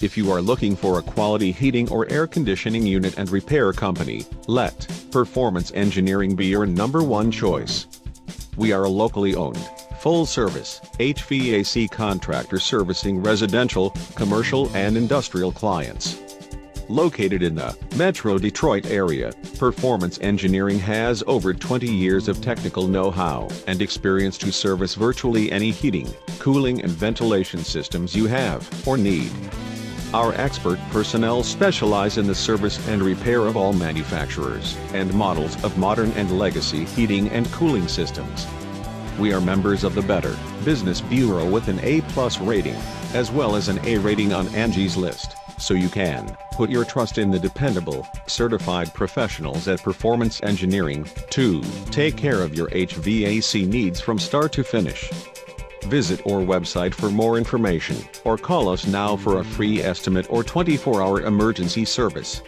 If you are looking for a quality heating or air conditioning unit and repair company, let Performance Engineering be your #1 choice. We are a locally owned, full-service HVAC contractor servicing residential, commercial and industrial clients. Located in the Metro Detroit area, Performance Engineering has over 20 years of technical know-how and experience to service virtually any heating, cooling and ventilation systems you have or need. Our expert personnel specialize in the service and repair of all manufacturers and models of modern and legacy heating and cooling systems. We are members of the Better Business Bureau with an A+ rating, as well as an A rating on Angie's List, so you can put your trust in the dependable, certified professionals at Performance Engineering to take care of your HVAC needs from start to finish. Visit our website for more information, or call us now for a free estimate or 24-hour emergency service.